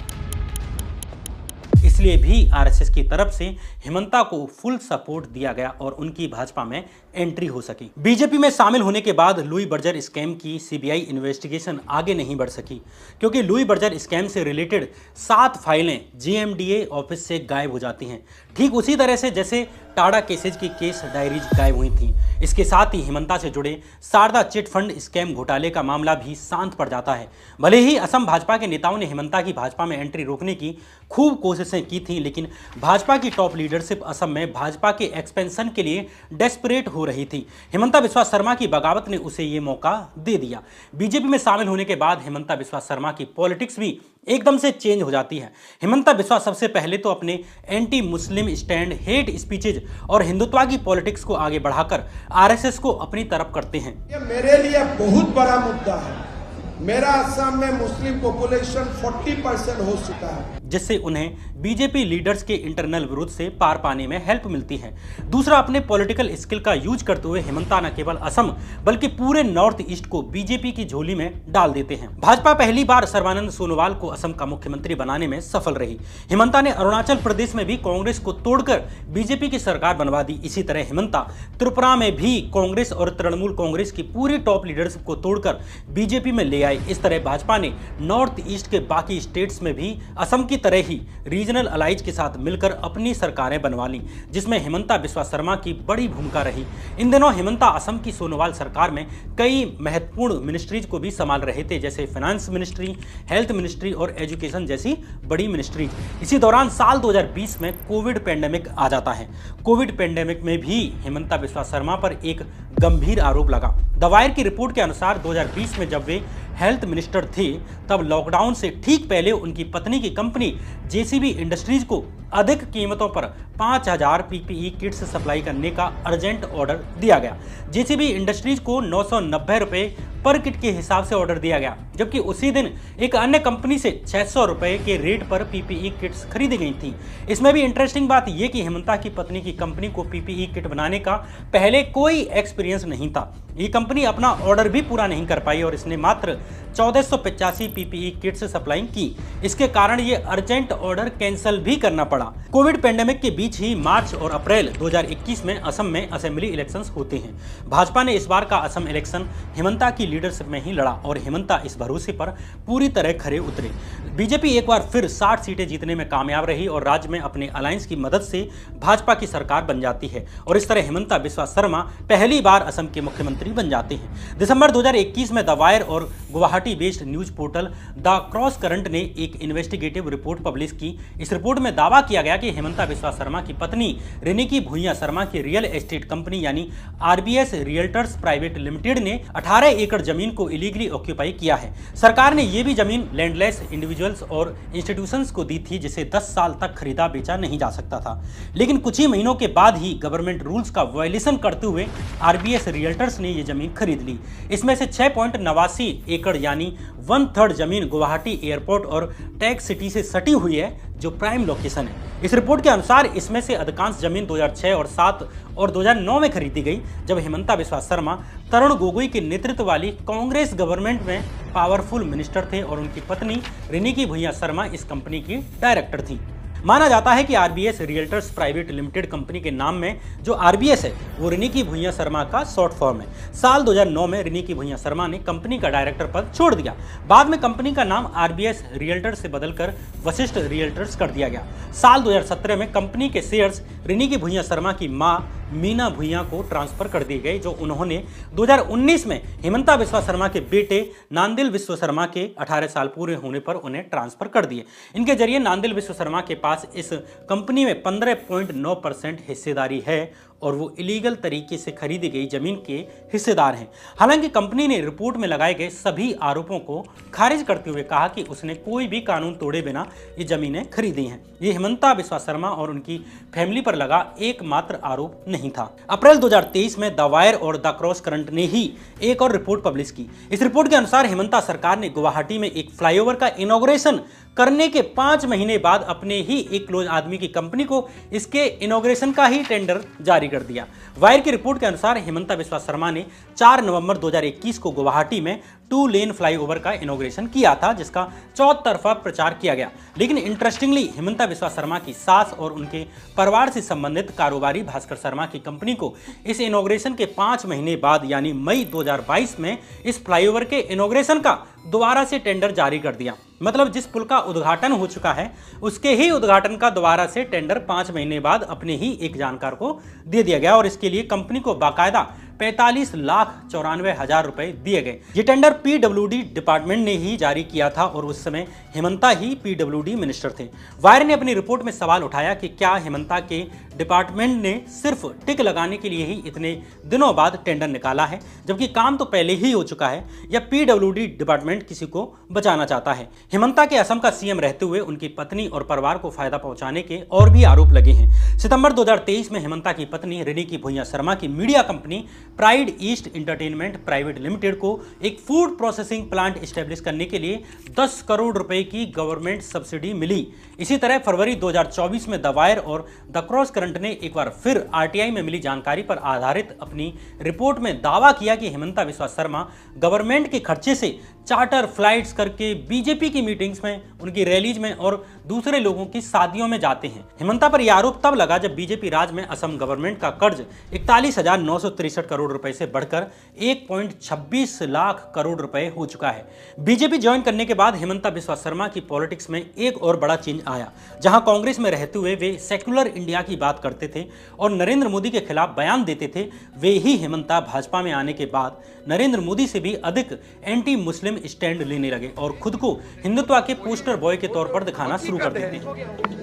इसलिए भी आरएसएस की तरफ से हेमंता को फुल सपोर्ट दिया गया और उनकी भाजपा में एंट्री हो सकी। बीजेपी में शामिल होने के बाद लुई बर्जर स्कैम की सीबीआई इन्वेस्टिगेशन आगे नहीं बढ़ सकी, क्योंकि लुई बर्जर स्कैम से रिलेटेड 7 फाइलें जेएमडीए ऑफिस से गायब हो जाती हैं, ठीक उसी तरह से जैसे टाडा केसेज की केस डायरीज गायब हुई थी। इसके साथ ही हेमंता से जुड़े शारदा चिट फंड स्कैम घोटाले का मामला भी शांत पड़ जाता है। भले ही असम भाजपा के नेताओं ने हेमंता की भाजपा में एंट्री रोकने की खूब कोशिशें की थी, लेकिन भाजपा की टॉप लीडरशिप असम में भाजपा के एक्सपेंशन के लिए डेस्परेट हो रही थी। हेमंता बिस्वा शर्मा की बगावत ने उसे ये मौका दे दिया। बीजेपी में शामिल होने के बाद हेमंता बिस्वा शर्मा की पॉलिटिक्स भी एकदम से चेंज हो जाती है। हेमंता बिस्वा सबसे पहले तो अपने anti Muslim stand, hate speeches और हिंदुत्व की पॉलिटिक्स को आगे बढ़ाकर आरएसएस को अपनी तरफ करते हैं। ये मेरे लिए बहुत बड़ा मुद्दा है। मेरा असम में मुस्लिम पॉपुलेशन 40% हो चुका है, जिससे उन्हें बीजेपी लीडर्स के इंटरनल विरोध से पार पाने में हेल्प मिलती है। दूसरा, अपने पॉलिटिकल स्किल का यूज करते हुए हेमंता न केवल असम बल्कि पूरे नॉर्थ ईस्ट को बीजेपी की झोली में डाल देते हैं। भाजपा पहली बार सर्बानंद सोनोवाल को असम का मुख्यमंत्री बनाने में सफल रही। हेमंता ने अरुणाचल प्रदेश में भी कांग्रेस को तोड़कर बीजेपी की सरकार बनवा दी। इसी तरह हेमंता त्रिपुरा में भी कांग्रेस और तृणमूल कांग्रेस की पूरी टॉप लीडरशिप को तोड़कर बीजेपी में ले आई। इस तरह भाजपा ने नॉर्थ ईस्ट के बाकी स्टेट्स में भी असम की तरह ही रीजनल अलाइज के साथ मिलकर अपनी सरकारें बनवा ली, जिसमें हेमंता बिस्वा शर्मा की बड़ी भूमिका रही। इन दिनों हेमंता असम की सोनोवाल सरकार में कई महत्वपूर्ण मिनिस्ट्रीज को भी संभाल रहे थे, जैसे फाइनेंस मिनिस्ट्री, हेल्थ मिनिस्ट्री और एजुकेशन जैसी बड़ी मिनिस्ट्रीज। इसी दौरान साल 2020 में कोविड पेंडेमिक आ जाता है। कोविड पेंडेमिक में भी हेमंता बिस्वा शर्मा पर एक गंभीर आरोप लगा। द वायर की रिपोर्ट के अनुसार 2020 में जब वे हेल्थ मिनिस्टर थे, तब लॉकडाउन से ठीक पहले उनकी पत्नी की कंपनी जेसीबी इंडस्ट्रीज को अधिक कीमतों पर 5000 पीपीई किट्स सप्लाई करने का अर्जेंट ऑर्डर दिया गया। जेसीबी इंडस्ट्रीज को 990 रुपए पर किट के हिसाब से ऑर्डर दिया गया, जबकि उसी दिन एक अन्य कंपनी से 600 रुपए के रेट पर पीपीई किट्स खरीदी गई थी। इसमें भी इंटरेस्टिंग बात यह कि हेमंता की पत्नी की कंपनी को पीपीई किट बनाने का पहले कोई एक्सपीरियंस नहीं था। ये कंपनी अपना ऑर्डर भी पूरा नहीं कर पाई और इसने मात्र 1485 पीपीई किट्स सप्लाई की। इसके कारण ये अर्जेंट ऑर्डर कैंसिल भी करना पड़ा। कोविड पेंडेमिक के बीच ही मार्च और अप्रैल 2021 में असम में असेंबली इलेक्शंस होते हैं। भाजपा ने इस बार का असम इलेक्शन हेमंता की लीडरशिप में ही लड़ा और हेमंता इस भरोसे पर पूरी तरह खरे उतरे। बीजेपी एक बार फिर 60 सीटें जीतने में कामयाब रही और राज्य में अपने अलायंस की मदद से भाजपा की सरकार बन जाती है और इस तरह हेमंता बिस्वा शर्मा पहली बार असम के मुख्यमंत्री बन जाते हैं। दिसंबर 2021 में द वायर और Guwahati based news portal the cross current ने एक इन्वेस्टिगेटिव रिपोर्ट पब्लिश की। इस रिपोर्ट में दावा किया गया कि हेमंता बिस्वा शर्मा की पत्नी रिनिकी भुइयां शर्मा की रियल एस्टेट कंपनी यानी आरबीएस रियल्टर्स प्राइवेट लिमिटेड ने 18 एकड़ जमीन को इलीगली ऑक्यूपाई किया है। सरकार ने यह भी जमीन लैंडलेस इंडिविजुअल इंडिविजुअल्स और इंस्टीट्यूशंस को दी थी, जिसे 10 साल तक खरीदा बेचा नहीं जा सकता था। लेकिन कुछ ही महीनों के बाद ही गवर्नमेंट रूल्स का वायलेशन करते हुए आरबीएस रियल्टर्स ने ये जमीन खरीद ली। इसमें से 6.89 एकड़ यानी 1/3 जमीन गुवाहाटी एयरपोर्ट और टैग सिटी से सटी हुई है, जो प्राइम लोकेशन है। इस रिपोर्ट के अनुसार इसमें से अधिकांश जमीन 2006 और 7 और 2009 में खरीदी गई, जब हेमंता बिस्वा शर्मा तरुण गोगोई के नेतृत्व वाली कांग्रेस गवर्नमेंट में पावरफुल मिनिस्टर थे और उनकी पत्नी रिनिकी भुइयां शर्मा इस कंपनी की डायरेक्टर थी। माना जाता है कि RBS realtors private limited company के नाम में जो आरबीएस है वो रिनिकी भुइयां शर्मा का शॉर्ट फॉर्म है। साल 2009 में रिनिकी भुइयां शर्मा ने कंपनी का डायरेक्टर पद छोड़ दिया। बाद में कंपनी का नाम आरबीएस रियल्टर्स से बदलकर वशिष्ठ रियल्टर्स कर दिया गया। साल 2017 में कंपनी के शेयर्स रिनिकी भुइयां शर्मा की मां मीना भुइयां को ट्रांसफर कर दिए गए, जो उन्होंने 2019 में हेमंता बिस्वा शर्मा के बेटे नांदिल बिस्वा शर्मा के 18 साल पूरे होने पर उन्हें ट्रांसफर कर दिए। इनके जरिए नांदिल बिस्वा शर्मा के पास इस कंपनी में 15.9% हिस्सेदारी है और वो इलीगल तरीके से खरीदी गई जमीन के हिस्सेदार हैं। हालांकि कंपनी ने रिपोर्ट में लगाए गए सभी आरोपों को खारिज करते हुए कहा कि उसने कोई भी कानून तोड़े बिना ये जमीनें खरीदी हैं। ये हेमंता बिस्वा शर्मा और उनकी फैमिली पर लगा एकमात्र आरोप नहीं था। अप्रैल 2023 में द वायर और द क्रॉस करंट ने ही एक और रिपोर्ट पब्लिश की। इस रिपोर्ट के अनुसार हेमंता सरकार ने गुवाहाटी में एक फ्लाईओवर का इनॉग्रेशन करने के 5 महीने बाद अपने ही एक क्लोज आदमी की कंपनी को इसके इनॉग्रेशन का ही टेंडर जारी कर दिया। वायर की रिपोर्ट के अनुसार हेमंता बिस्वा शर्मा ने 4 नवंबर 2021 को गुवाहाटी में 2 लेन फ्लाईओवर का इनॉग्रेशन किया था, जिसका चौतरफा प्रचार किया गया। लेकिन इंटरेस्टिंगली हेमंता बिस्वा शर्मा की सास और उनके परिवार से संबंधित कारोबारी भास्कर शर्मा की कंपनी को इस इनॉग्रेशन के 5 महीने बाद यानी मई 2022 में इस फ्लाईओवर के इनॉग्रेशन का दोबारा से टेंडर जारी कर दिया। मतलब जिस पुल का उद्घाटन हो चुका है उसके ही उद्घाटन का दोबारा से टेंडर 5 महीने बाद अपने ही एक जानकार को दे दिया गया और इसके लिए कंपनी को बाकायदा 45,94,000 रुपए दिए गए। ये टेंडर पीडब्ल्यूडी डिपार्टमेंट ने ही जारी किया था और उस समय हेमंता ही पीडब्ल्यूडी मिनिस्टर थे। वायर ने अपनी रिपोर्ट में सवाल उठाया कि क्या हेमंता के डिपार्टमेंट ने सिर्फ टिक लगाने के लिए ही इतने दिनों बाद टेंडर निकाला है, जबकि काम तो पहले ही हो चुका है, या पीडब्ल्यूडी डिपार्टमेंट किसी को बचाना चाहता है। हेमंता के असम का सीएम रहते हुए उनकी पत्नी और परिवार को फायदा पहुंचाने के और भी आरोप लगे हैं। सितंबर 2023 में हेमंता की पत्नी रिनिकी भुइयां शर्मा की media company pride east entertainment private limited को एक फूड प्रोसेसिंग प्लांट एस्टेब्लिश करने के लिए 10 करोड़ रुपए की गवर्नमेंट सब्सिडी मिली। इसी तरह फरवरी 2024 में द वायर और द क्रॉस करंट ने एक बार फिर आरटीआई में मिली जानकारी पर आधारित अपनी रिपोर्ट में दावा किया कि हेमंता बिस्वा शर्मा गवर्नमेंट के खर्चे से चार्टर फ्लाइट्स करके बीजेपी की मीटिंग्स में, उनकी रैलीज में और दूसरे लोगों की शादियों में जाते हैं। हेमंता पर यह आरोप तब लगा जब बीजेपी राज में असम गवर्नमेंट का कर्ज 41,963 करोड़ रुपए से बढ़कर 1.26 लाख करोड़ रुपए हो चुका है। बीजेपी ज्वाइन करने के बाद हेमंता बिस्वा शर्मा की पॉलिटिक्स में एक और बड़ा चेंज आया। जहां कांग्रेस में रहते हुए वे सेक्युलर इंडिया की बात करते थे और नरेंद्र मोदी के खिलाफ बयान देते थे, वे ही हेमंता भाजपा में आने के बाद नरेंद्र मोदी से भी अधिक एंटी मुस्लिम स्टैंड लेने लगे और खुद को हिंदुत्व के पोस्टर बॉय के तौर पर दिखाना शुरू कर देते हैं।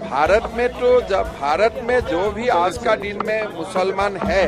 भारत में जो भी आज का दिन में मुसलमान है,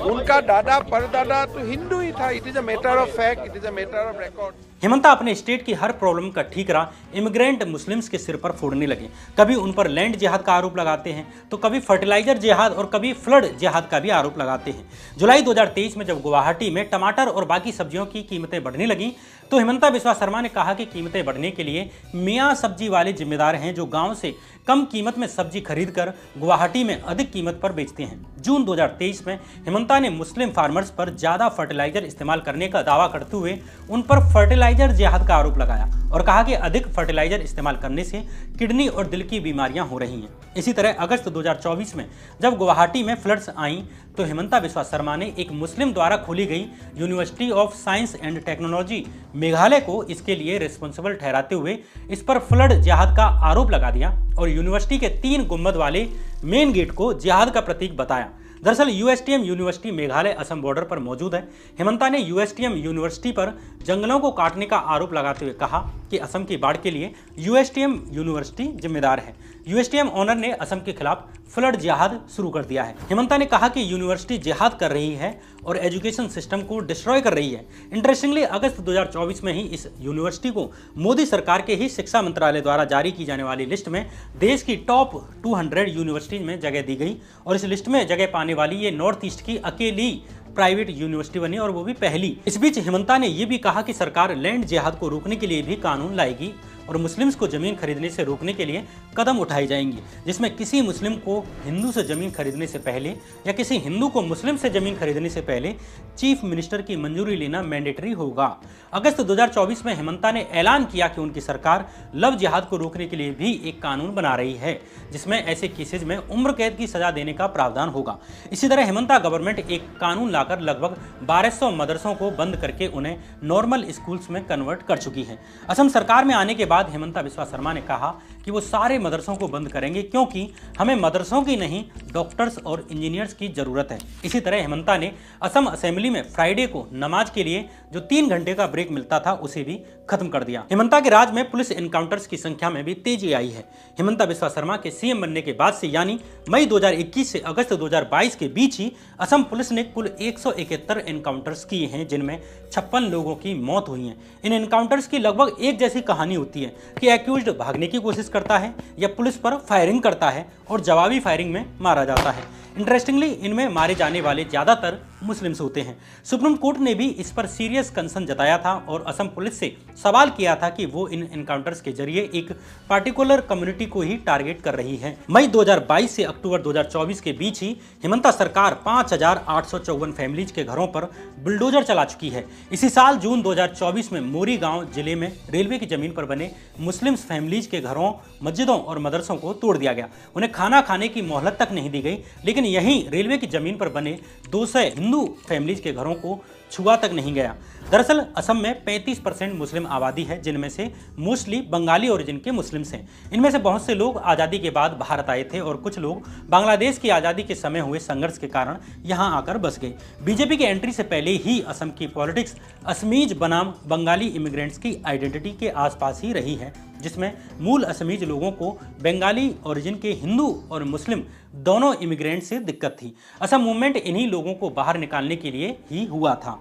उनका दादा परदादा तो हिंदू ही था। It is a matter of fact, it is a matter of record. Hemanta अपने स्टेट की हर प्रॉब्लम का ठीकरा इमिग्रेंट मुस्लिम्स के सिर पर फोड़ने लगे। कभी उन पर लैंड जिहाद का आरोप लगाते हैं, तो कभी फर्टिलाइजर जिहाद और कभी फ्लड जिहाद का भी आरोप लगाते हैं। जुलाई 2023 में जब गुवाहाटी में टमाटर और बाकी सब्जियों की कीमतें बढ़ने लगी, तो हेमंता बिस्वा शर्मा ने कहा कि कीमतें बढ़ने के लिए मियाँ सब्जी वाले जिम्मेदार हैं, जो गांव से कम कीमत में सब्जी खरीदकर गुवाहाटी में अधिक कीमत पर बेचते हैं। जून 2023 में हेमंता ने मुस्लिम फार्मर्स पर ज्यादा फर्टिलाइजर इस्तेमाल करने का दावा करते हुए उन पर फर्टिलाइजर जिहाद का आरोप लगाया और कहा कि अधिक फर्टिलाइजर इस्तेमाल करने से किडनी और दिल की बीमारियां हो रही हैं। इसी तरह अगस्त 2024 में जब गुवाहाटी में फ्लड्स आईं, तो हेमंता बिस्वा शर्मा ने एक मुस्लिम द्वारा खोली गई university of science and technology Meghalaya को इसके लिए रिस्पॉन्सिबल ठहराते हुए इस पर फ्लड जिहाद का आरोप लगा दिया और यूनिवर्सिटी के 3 गुंबद वाले मेन गेट को जिहाद का प्रतीक बताया। दरअसल यूएसटीएम यूनिवर्सिटी मेघालय असम बॉर्डर पर मौजूद है। हेमंता ने यूएसटीएम यूनिवर्सिटी पर जंगलों को काटने का आरोप लगाते हुए कहा कि असम की बाढ़ के लिए यूएसटीएम यूनिवर्सिटी जिम्मेदार है। यूएसटीएम ऑनर ने असम के खिलाफ फ्लड जिहाद शुरू कर दिया है। हिमंता ने कहा कि यूनिवर्सिटी जिहाद कर रही है और एजुकेशन सिस्टम को डिस्ट्रॉय कर रही है। इंटरेस्टिंगली अगस्त 2024 में ही इस यूनिवर्सिटी को मोदी सरकार के ही शिक्षा मंत्रालय द्वारा जारी की जाने वाली लिस्ट में देश की टॉप 200 यूनिवर्सिटीज में जगह दी गई और इस लिस्ट में जगह पाने वाली ये नॉर्थ ईस्ट की अकेली प्राइवेट यूनिवर्सिटी बनी और वो भी पहली। इस बीच हिमंता ने यह भी कहा कि सरकार लैंड जिहाद को रोकने के लिए भी कानून लाएगी और मुस्लिम्स को जमीन खरीदने से रोकने के लिए कदम उठाए जाएंगे, जिसमें किसी मुस्लिम को हिंदू से जमीन खरीदने से पहले या किसी हिंदू को मुस्लिम से जमीन खरीदने से पहले चीफ मिनिस्टर की मंजूरी लेना मैंडेटरी होगा। अगस्त 2024 में हिमंता ने ऐलान किया कि उनकी सरकार लव जिहाद को रोकने के लिए भी एक कानून बना रही है, जिसमें ऐसे केसेज में उम्र कैद की सजा देने का प्रावधान होगा। इसी तरह हिमंता गवर्नमेंट एक कानून लाकर लगभग 1200 मदरसों को बंद करके उन्हें नॉर्मल स्कूल्स में कन्वर्ट कर चुकी है। असम सरकार में आने के बाद हिमंता बिस्वा शर्मा ने कहा कि वो सारे मदरसों को बंद करेंगे क्योंकि हमें मदरसों की नहीं डॉक्टर्स और इंजीनियर्स की जरूरत है। इसी तरह हिमंता ने असम असेंबली में फ्राइडे को नमाज के लिए जो 3 घंटे का ब्रेक मिलता था उसे भी खत्म कर दिया। हिमंता के राज में पुलिस एनकाउंटर्स की संख्या में भी तेजी आई है। हिमंता बिस्वा शर्मा के सीएम बनने के बाद से यानी मई 2021 से अगस्त 2022 के बीच ही असम पुलिस ने कुल 171 एनकाउंटर्स किए हैं, जिनमें 56 लोगों की मौत हुई है। इन एनकाउंटर्स की लगभग एक जैसी कहानी होती है कि एक्यूज्ड भागने की कोशिश करता है या पुलिस पर फायरिंग करता है और जवाबी फायरिंग में मारा जाता है। इंटरेस्टिंगली इनमें मारे जाने वाले ज्यादातर मुस्लिम्स होते हैं। सुप्रीम कोर्ट ने भी इस पर सीरियस कंसर्न जताया था और असम पुलिस से सवाल किया था कि वो इन एनकाउंटर्स के जरिए एक पार्टिकुलर कम्युनिटी को ही टारगेट कर रही है। मई 2022 से अक्टूबर 2024 के बीच ही हिमंता सरकार 5854 फैमिलीज के घरों पर बुलडोजर चला चुकी है। इसी साल जून 2024 में मोरी गांव जिले में रेलवे की जमीन पर बने मुस्लिम फैमिलीज के घरों, मस्जिदों और मदरसों को तोड़ दिया गया। उन्हें खाना खाने की मोहलत तक नहीं दी गई, लेकिन यहीं रेलवे की जमीन पर बने 200 हिंदू फैमिलीज के घरों को छुआ तक नहीं गया। दरअसल असम में 35% मुस्लिम आबादी है, जिनमें से मोस्टली बंगाली ओरिजिन के मुस्लिम्स हैं। इनमें से बहुत से लोग आज़ादी के बाद भारत आए थे और कुछ लोग बांग्लादेश की आज़ादी के समय हुए संघर्ष के कारण यहाँ आकर बस गए। बीजेपी की एंट्री से पहले ही असम की पॉलिटिक्स असमीज बनाम बंगाली इमिग्रेंट्स की आइडेंटिटी के आसपास ही रही है, जिसमें मूल असमीज लोगों को बंगाली ओरिजिन के हिंदू और मुस्लिम दोनों इमिग्रेंट से दिक्कत थी। असम मूवमेंट इन्हीं लोगों को बाहर निकालने के लिए ही हुआ था।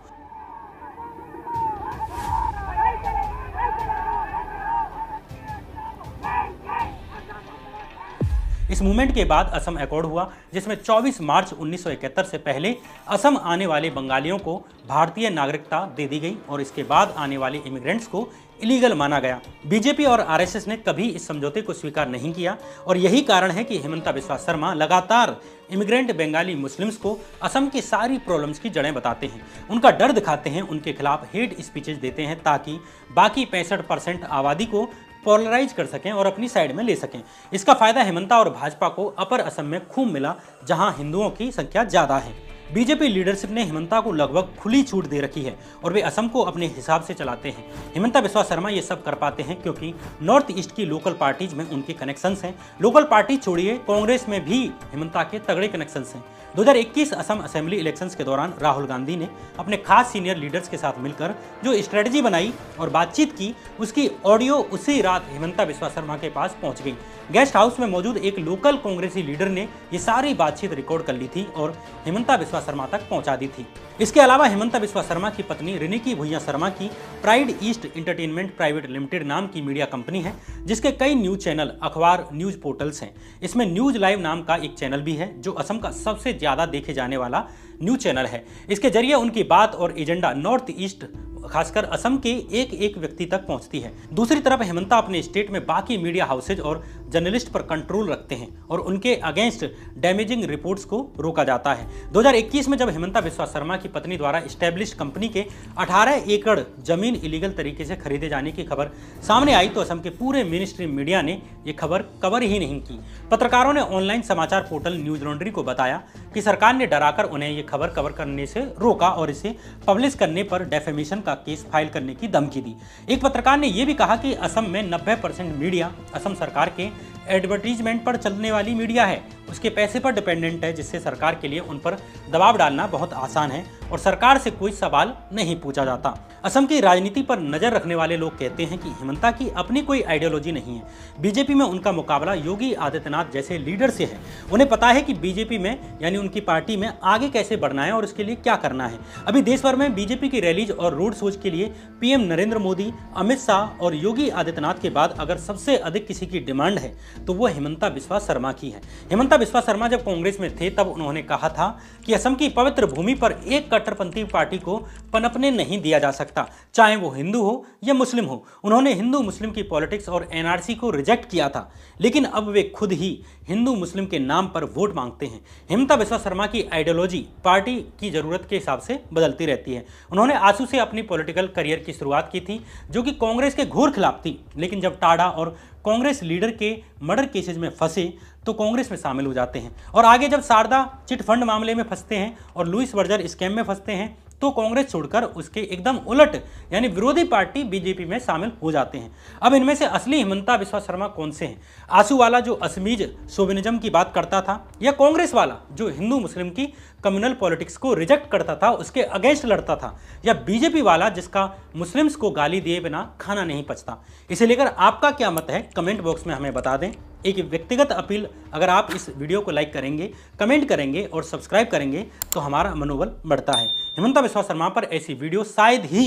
इस मूवमेंट के बाद असम अकॉर्ड हुआ, जिसमें 24 मार्च 1971 से पहले असम आने वाले बंगालियों को भारतीय नागरिकता दे दी गई और इसके बाद आने वाले इमिग्रेंट्स को इलीगल माना गया। बीजेपी और आरएसएस ने कभी इस समझौते को स्वीकार नहीं किया और यही कारण है कि हिमंता बिस्वा शर्मा लगातार इमिग्रेंट बंगाली मुस्लिम्स को असम की सारी प्रॉब्लम्स की जड़ें बताते हैं, उनका डर दिखाते हैं, उनके खिलाफ हेट स्पीचेस देते हैं ताकि बाकी 65% आबादी को पोलराइज कर सकें और अपनी साइड में ले सकें। इसका फायदा हिमंता और भाजपा को अपर असम में खूब मिला, जहां हिंदुओं की संख्या ज्यादा है। बीजेपी लीडरशिप ने हिमंता को लगभग खुली छूट दे रखी है और वे असम को अपने हिसाब से चलाते हैं। हिमंता बिस्वा शर्मा ये सब कर पाते हैं क्योंकि नॉर्थ ईस्ट की लोकल पार्टीज में उनके कनेक्शंस हैं। लोकल पार्टी छोड़िए, कांग्रेस में भी हिमंता के तगड़े कनेक्शंस हैं। 2021 असम असेंबली इलेक्शंस के दौरान राहुल गांधी ने अपने खास सीनियर लीडर्स के साथ मिलकर जो स्ट्रेटजी बनाई और बातचीत की, उसकी ऑडियो उसी रात हिमंता बिस्वा शर्मा के पास पहुंच गई। गेस्ट हाउस में मौजूद एक लोकल कांग्रेसी लीडर ने ये सारी बातचीत रिकॉर्ड कर ली थी और हिमंता बिस्वा शर्मा तक पहुंचा दी थी। इसके अलावा हिमंता बिस्वा शर्मा की पत्नी रिनिकी भुइयां शर्मा की pride east entertainment private limited नाम की मीडिया कंपनी है, जिसके कई न्यूज चैनल, अखबार, न्यूज पोर्टल्स हैं। इसमें न्यूज लाइव नाम का एक चैनल भी है जो असम का सबसे ज्यादा देखे जाने वाला न्यूज चैनल है। इसके जरिए उनकी बात और एजेंडा नॉर्थ ईस्ट खासकर असम के एक एक व्यक्ति तक पहुंचती है। दूसरी तरफ हिमंता अपने स्टेट में बाकी मीडिया हाउसेज और जर्नलिस्ट पर कंट्रोल रखते हैं और उनके अगेंस्ट डैमेजिंग रिपोर्ट्स को रोका जाता है। 2021 में जब हिमंता बिस्वा शर्मा की पत्नी द्वारा एस्टेब्लिश्ड कंपनी के 18 एकड़ जमीन इलीगल तरीके से खरीदे जाने की खबर सामने आई तो असम के पूरे मेन स्ट्रीम मीडिया ने यह खबर कवर ही नहीं की। पत्रकारों ने ऑनलाइन समाचार पोर्टल न्यूज लॉन्ड्री को बताया कि सरकार ने डराकर उन्हें यह खबर कवर करने से रोका और इसे पब्लिश करने पर डेफेमेशन का केस फाइल करने की धमकी दी। एक पत्रकार ने यह भी कहा कि असम में 90% मीडिया असम सरकार के एडवर्टीजमेंट पर चलने वाली मीडिया है उसके पैसे पर डिपेंडेंट है, जिससे सरकार के लिए उन पर दबाव डालना बहुत आसान है और सरकार से कोई सवाल नहीं पूछा जाता। असम की राजनीति पर नजर रखने वाले लोग कहते हैं कि हिमंता की अपनी कोई आइडियोलॉजी नहीं है। बीजेपी में उनका मुकाबला योगी आदित्यनाथ जैसे लीडर से है। उन्हें पता है कि बीजेपी में यानी उनकी पार्टी में आगे कैसे बढ़ना है और उसके लिए क्या करना है। अभी देश भर में बीजेपी की रैलीज और रोड शोज के लिए पीएम नरेंद्र मोदी, अमित शाह और योगी आदित्यनाथ के बाद अगर सबसे अधिक किसी की डिमांड है तो वो हिमंता बिस्वा शर्मा की है। हिमंता बिस्वा शर्मा जब कांग्रेस में थे तब उन्होंने कहा था कि असम की पवित्र भूमि पर एक कट्टरपंथी पार्टी को पनपने नहीं दिया जा सकता, चाहे वो हिंदू हो या मुस्लिम हो। उन्होंने हिंदू मुस्लिम की पॉलिटिक्स और एनआरसी को रिजेक्ट किया था, लेकिन अब वे खुद ही हिंदू मुस्लिम के नाम पर वोट मांगते हैं। हिमंता बिस्वा शर्मा की आइडियोलॉजी पार्टी की जरूरत के हिसाब से बदलती रहती है। उन्होंने आंसू से अपनी पॉलिटिकल करियर की शुरुआत की थी, जो कि कांग्रेस के घोर खिलाफ थी, लेकिन जब टाडा और कांग्रेस लीडर के मर्डर केसेज में फंसे तो कांग्रेस में शामिल हो जाते हैं और आगे जब शारदा चिट फंड मामले में फंसते हैं और लुइस बर्जर स्कैम में फंसते हैं तो कांग्रेस छोड़कर उसके एकदम उलट यानी विरोधी पार्टी बीजेपी में शामिल हो जाते हैं। अब इनमें से असली हिमंता बिस्वा शर्मा कौन से हैं? आंसू वाला जो असमीज शोविनिज्म की बात करता था, या कांग्रेस वाला जो हिंदू मुस्लिम की कम्युनल पॉलिटिक्स को रिजेक्ट करता था, उसके अगेंस्ट लड़ता था, या बीजेपी वाला जिसका मुस्लिम्स को गाली दिए बिना खाना नहीं पचता? इसे लेकर आपका क्या मत है कमेंट बॉक्स में हमें बता दें। एक व्यक्तिगत अपील, अगर आप इस वीडियो को लाइक करेंगे, कमेंट करेंगे और सब्सक्राइब करेंगे तो हमारा मनोबल बढ़ता है। हिमंता बिस्वा शर्मा पर ऐसी वीडियो शायद ही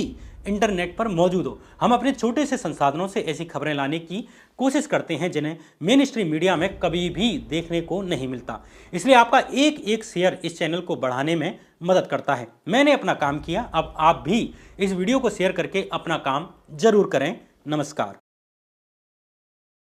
इंटरनेट पर मौजूद हो। हम अपने छोटे से संसाधनों से ऐसी खबरें लाने की कोशिश करते हैं जिन्हें मेन स्ट्रीम मीडिया में कभी भी देखने को नहीं मिलता। इसलिए आपका एक एक शेयर इस चैनल को बढ़ाने में मदद करता है। मैंने अपना काम किया, अब आप भी इस वीडियो को शेयर करके अपना काम जरूर करें। नमस्कार।